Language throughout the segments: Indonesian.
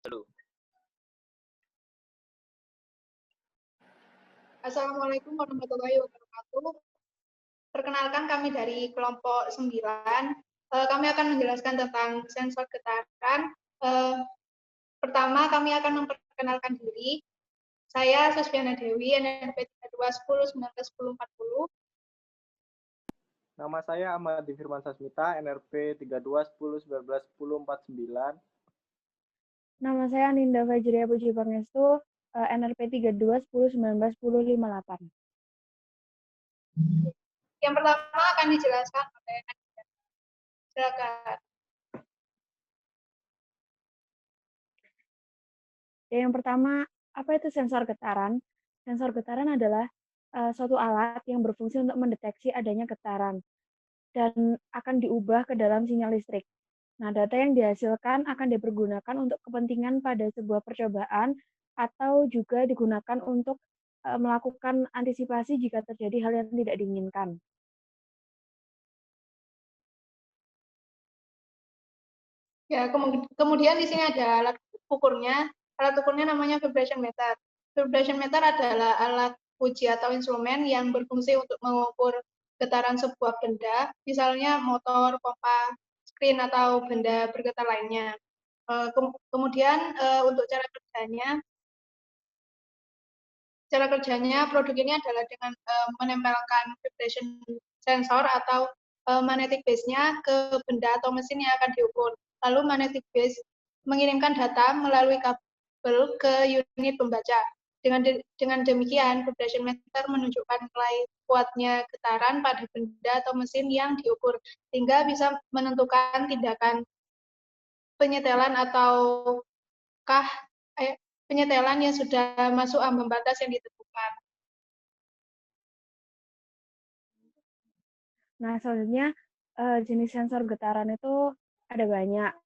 Halo. Assalamualaikum warahmatullahi wabarakatuh. Perkenalkan kami dari kelompok 9. Kami akan menjelaskan tentang sensor getaran. Eh, Pertama, kami akan memperkenalkan diri. Saya Susbiana Dewi, NNP 3210191040. Nama saya Ahmadi Firman Sasmita, NRP 3210191049. Nama saya Ninda Fajria Puji Pangestu, NRP 3210191058. Yang pertama akan dijelaskan oleh Nadia. Silakan. Yang pertama, apa itu sensor getaran? Sensor getaran adalah suatu alat yang berfungsi untuk mendeteksi adanya getaran dan akan diubah ke dalam sinyal listrik. Nah, data yang dihasilkan akan dipergunakan untuk kepentingan pada sebuah percobaan atau juga digunakan untuk melakukan antisipasi jika terjadi hal yang tidak diinginkan. Ya, kemudian di sini ada alat ukurnya. Alat ukurnya namanya vibration meter. Vibration meter adalah alat uji atau instrumen yang berfungsi untuk mengukur getaran sebuah benda, misalnya motor, pompa, screen, atau benda bergetar lainnya. Kemudian untuk cara kerjanya produk ini adalah dengan menempelkan vibration sensor atau magnetic base-nya ke benda atau mesin yang akan diukur. Lalu magnetic base mengirimkan data melalui kabel ke unit pembaca. Dengan demikian, vibration meter menunjukkan nilai kuatnya getaran pada benda atau mesin yang diukur, sehingga bisa menentukan tindakan penyetelan ataukah penyetelan yang sudah masuk ambang batas yang ditentukan. Nah, selanjutnya jenis sensor getaran itu ada banyak.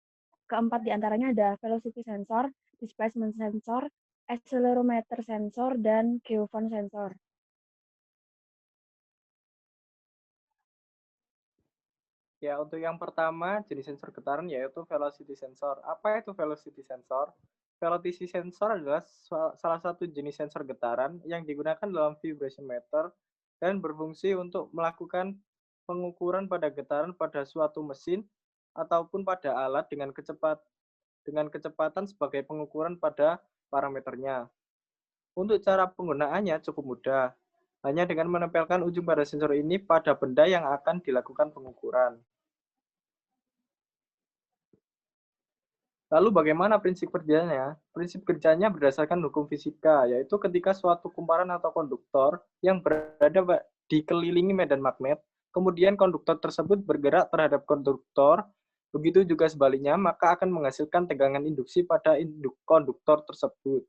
Keempat diantaranya ada velocity sensor, displacement sensor, accelerometer sensor, dan geophone sensor. Ya, untuk yang pertama, jenis sensor getaran yaitu velocity sensor. Apa itu velocity sensor? Velocity sensor adalah salah satu jenis sensor getaran yang digunakan dalam vibration meter dan berfungsi untuk melakukan pengukuran pada getaran pada suatu mesin ataupun pada alat dengan kecepatan sebagai pengukuran pada parameternya. Untuk cara penggunaannya cukup mudah, hanya dengan menempelkan ujung pada sensor ini pada benda yang akan dilakukan pengukuran. Lalu bagaimana prinsip kerjanya? Prinsip kerjanya berdasarkan hukum fisika, yaitu ketika suatu kumparan atau konduktor yang berada dikelilingi medan magnet, kemudian konduktor tersebut bergerak terhadap konduktor, begitu juga sebaliknya, maka akan menghasilkan tegangan induksi pada konduktor tersebut.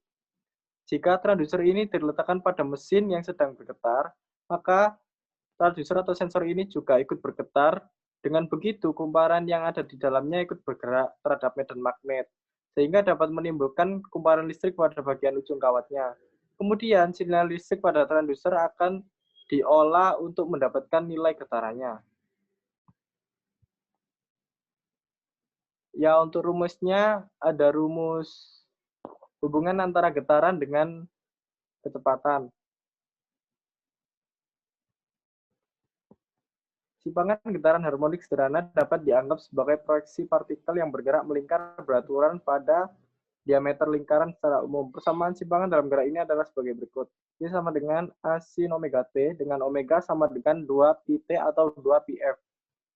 Jika transducer ini diletakkan pada mesin yang sedang bergetar, maka transducer atau sensor ini juga ikut bergetar. Dengan begitu, kumparan yang ada di dalamnya ikut bergerak terhadap medan magnet, sehingga dapat menimbulkan kumparan listrik pada bagian ujung kawatnya. Kemudian, sinyal listrik pada transducer akan diolah untuk mendapatkan nilai getarannya. Ya, untuk rumusnya ada rumus hubungan antara getaran dengan kecepatan. Simpangan getaran harmonik sederhana dapat dianggap sebagai proyeksi partikel yang bergerak melingkar beraturan pada diameter lingkaran secara umum. Persamaan simpangan dalam gerak ini adalah sebagai berikut. Y sama dengan A sin omega T dengan omega sama dengan 2pt atau 2pf.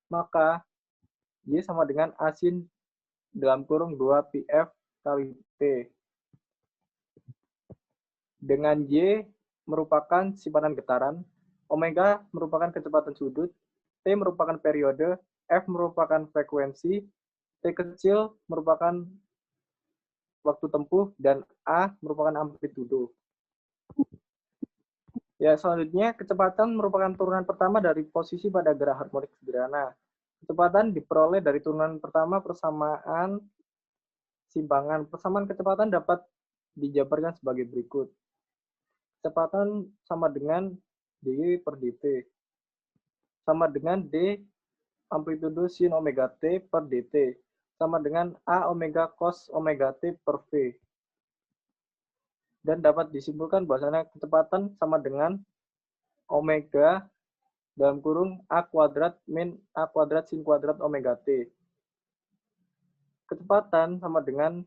Maka Y sama dengan A sin dalam kurung 2pf kali T. Dengan Y merupakan simpanan getaran, omega merupakan kecepatan sudut, T merupakan periode, F merupakan frekuensi, T kecil merupakan waktu tempuh, dan A merupakan amplitudo. Ya, selanjutnya, kecepatan merupakan turunan pertama dari posisi pada gerak harmonik sederhana. Kecepatan diperoleh dari turunan pertama persamaan simpangan. Persamaan kecepatan dapat dijabarkan sebagai berikut. Kecepatan sama dengan dy per dt. Sama dengan d amplitudo sin omega t per dt. sama dengan A omega cos omega T per V. Dan dapat disimpulkan bahwasanya kecepatan sama dengan omega dalam kurung A kuadrat min A kuadrat sin kuadrat omega T. Kecepatan sama dengan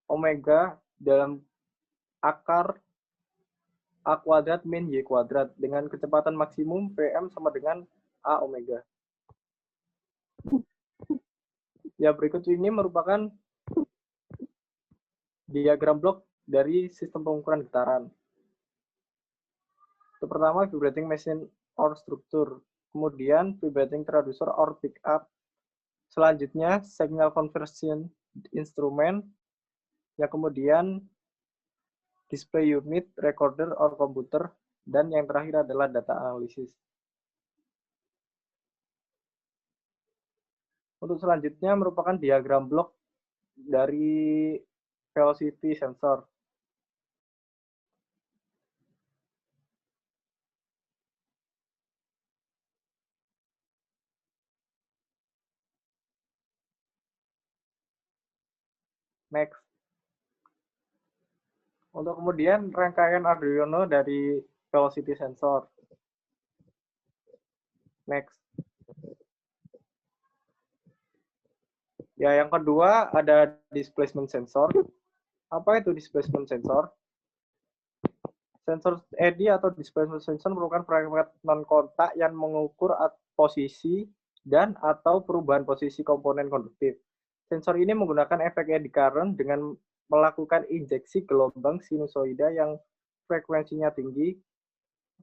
omega dalam akar A kuadrat min Y kuadrat dengan kecepatan maksimum Vm sama dengan A omega. Ya, berikut ini merupakan diagram blok dari sistem pengukuran getaran. Itu pertama, vibrating machine or struktur. Kemudian, vibrating transducer or pickup. Selanjutnya, signal conversion instrument. Ya, kemudian, display unit, recorder, or komputer. Dan yang terakhir adalah data analisis. Untuk selanjutnya merupakan diagram blok dari velocity sensor. Next. Untuk kemudian rangkaian Arduino dari velocity sensor. Next. Ya, yang kedua ada displacement sensor. Apa itu displacement sensor? Sensor eddy atau displacement sensor merupakan perangkat non-kontak yang mengukur posisi dan atau perubahan posisi komponen konduktif. Sensor ini menggunakan efek eddy current dengan melakukan injeksi gelombang sinusoida yang frekuensinya tinggi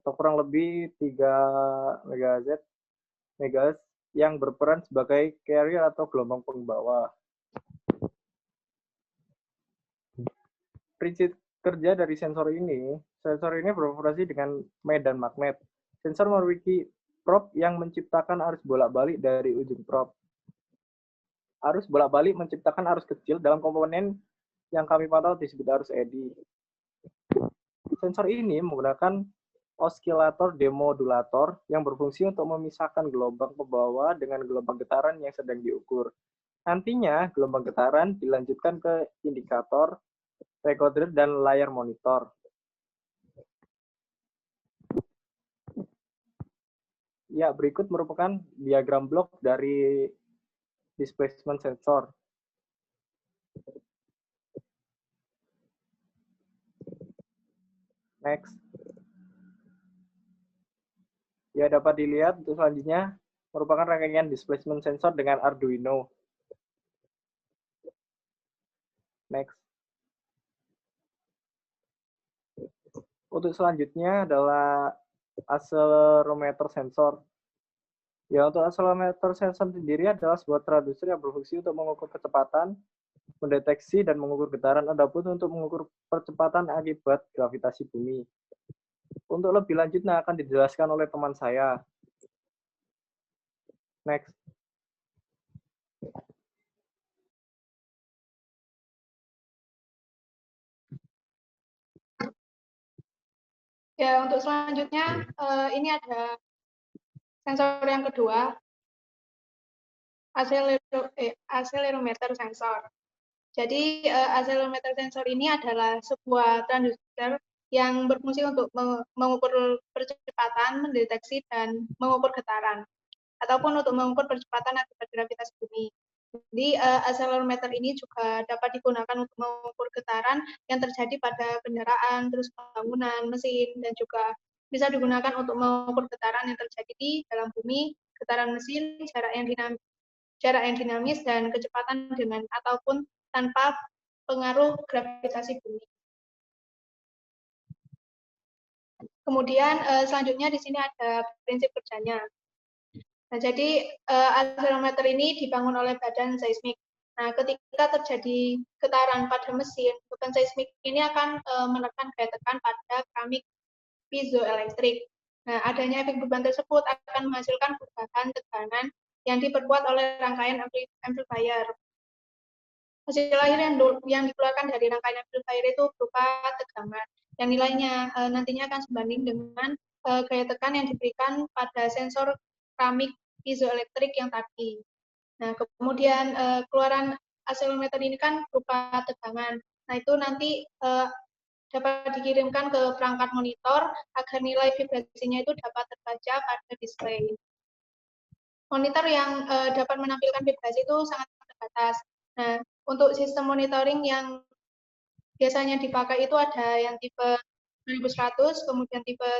atau kurang lebih 3 MHz yang berperan sebagai carrier atau gelombang pembawa. Prinsip kerja dari sensor ini beroperasi dengan medan magnet. Sensor memiliki probe yang menciptakan arus bolak-balik dari ujung probe. Arus bolak-balik menciptakan arus kecil dalam komponen yang kami pantau disebut arus eddy. Sensor ini menggunakan osilator demodulator yang berfungsi untuk memisahkan gelombang pembawa dengan gelombang getaran yang sedang diukur. Nantinya, gelombang getaran dilanjutkan ke indikator, recorder, dan layar monitor. Ya, berikut merupakan diagram blok dari displacement sensor. Next. Ya, dapat dilihat untuk selanjutnya merupakan rangkaian displacement sensor dengan Arduino. Next. Untuk selanjutnya adalah accelerometer sensor. Ya, untuk accelerometer sensor sendiri adalah sebuah transducer yang berfungsi untuk mengukur kecepatan, mendeteksi, dan mengukur getaran. Adapun untuk mengukur percepatan akibat gravitasi bumi. Untuk lebih lanjutnya akan dijelaskan oleh teman saya. Next. Ya, untuk selanjutnya ini ada sensor yang kedua, accelerometer sensor. Jadi accelerometer sensor ini adalah sebuah transducer yang berfungsi untuk mengukur percepatan, mendeteksi, dan mengukur getaran, ataupun untuk mengukur percepatan akibat gravitasi bumi. Jadi accelerometer ini juga dapat digunakan untuk mengukur getaran yang terjadi pada kendaraan, terus bangunan, mesin, dan juga bisa digunakan untuk mengukur getaran yang terjadi di dalam bumi, getaran mesin, jarak yang dinamis, dan kecepatan dengan ataupun tanpa pengaruh gravitasi bumi. Kemudian selanjutnya di sini ada prinsip kerjanya. Nah, jadi accelerometer ini dibangun oleh badan seismik. Nah, ketika terjadi getaran pada mesin, beban seismik ini akan menekan gaya tekan pada keramik piezoelektrik. Nah, adanya efek beban tersebut akan menghasilkan perubahan tekanan yang diperkuat oleh rangkaian amplifier. Hasil akhir yang dikeluarkan dari rangkaian amplifier itu berupa tegangan, yang nilainya nantinya akan sebanding dengan gaya tekan yang diberikan pada sensor keramik piezoelektrik yang tadi. Nah, kemudian keluaran akselerometer ini kan berupa tegangan. Nah, itu nanti dapat dikirimkan ke perangkat monitor agar nilai vibrasinya itu dapat terbaca pada display. Monitor yang dapat menampilkan vibrasi itu sangat terbatas. Nah, untuk sistem monitoring yang biasanya dipakai itu ada yang tipe 2100, kemudian tipe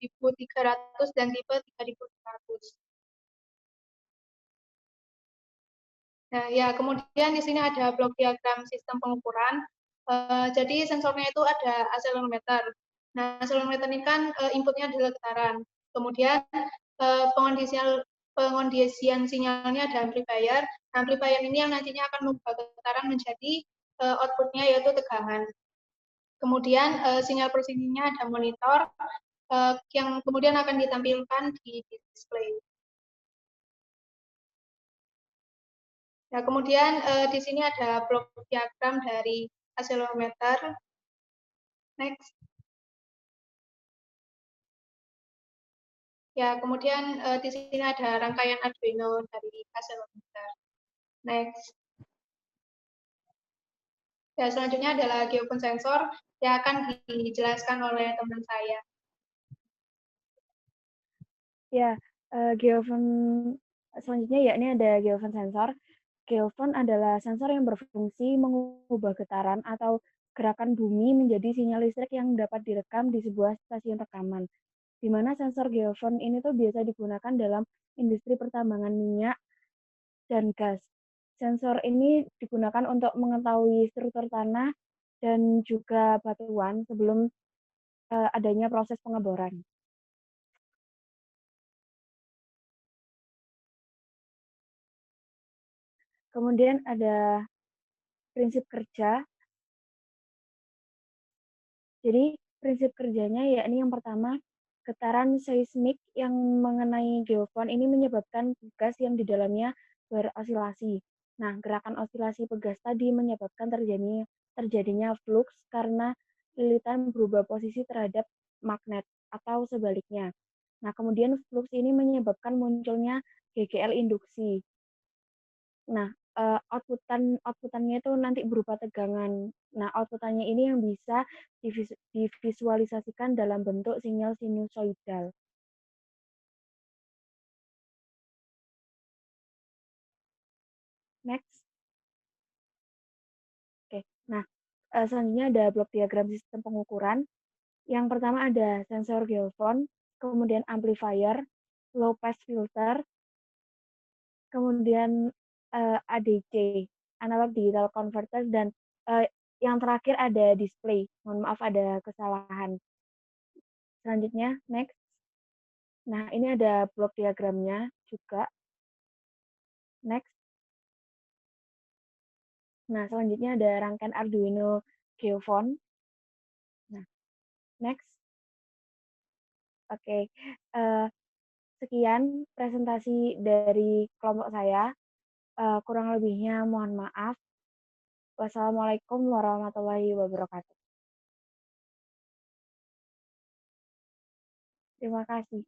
1300, dan tipe 3500. Nah, ya, kemudian di sini ada blok diagram sistem pengukuran. Jadi sensornya itu ada akselerometer. Nah, akselerometer ini kan inputnya adalah getaran. Kemudian pengondisian sinyalnya ada amplifier. Nah, amplifier ini yang nantinya akan mengubah getaran menjadi outputnya yaitu tegangan. Kemudian sinyal per sininya ada monitor yang kemudian akan ditampilkan di display. Nah, kemudian di sini ada blok diagram dari akselerometer. Next. Ya, kemudian di sini ada rangkaian Arduino dari akselerometer. Next. Ya, selanjutnya adalah geofence sensor yang akan dijelaskan oleh teman saya. Ya, geofence selanjutnya yakni ada geofence sensor. Geofence adalah sensor yang berfungsi mengubah getaran atau gerakan bumi menjadi sinyal listrik yang dapat direkam di sebuah stasiun rekaman. Di mana sensor geofence ini tuh biasa digunakan dalam industri pertambangan minyak dan gas. Sensor ini digunakan untuk mengetahui struktur tanah dan juga batuan sebelum adanya proses pengeboran. Kemudian ada prinsip kerja. Jadi prinsip kerjanya yakni yang pertama, getaran seismik yang mengenai geofon ini menyebabkan gas yang di dalamnya berosilasi. Nah, gerakan osilasi pegas tadi menyebabkan terjadinya flux karena lilitan berubah posisi terhadap magnet atau sebaliknya. Nah, kemudian flux ini menyebabkan munculnya GGL induksi. Nah, outputannya itu nanti berupa tegangan. Nah, outputannya ini yang bisa divisualisasikan dalam bentuk sinyal sinusoidal. Next. Oke. Nah, selanjutnya ada blok diagram sistem pengukuran. Yang pertama ada sensor geofon, kemudian amplifier, low pass filter, kemudian ADC, analog digital converter, dan yang terakhir ada display. Mohon maaf ada kesalahan. Selanjutnya, next. Nah, ini ada blok diagramnya juga. Next. Nah, selanjutnya ada rangkaian Arduino Geofone. Nah, next. Oke. Sekian presentasi dari kelompok saya. Kurang lebihnya mohon maaf. Wassalamualaikum warahmatullahi wabarakatuh. Terima kasih.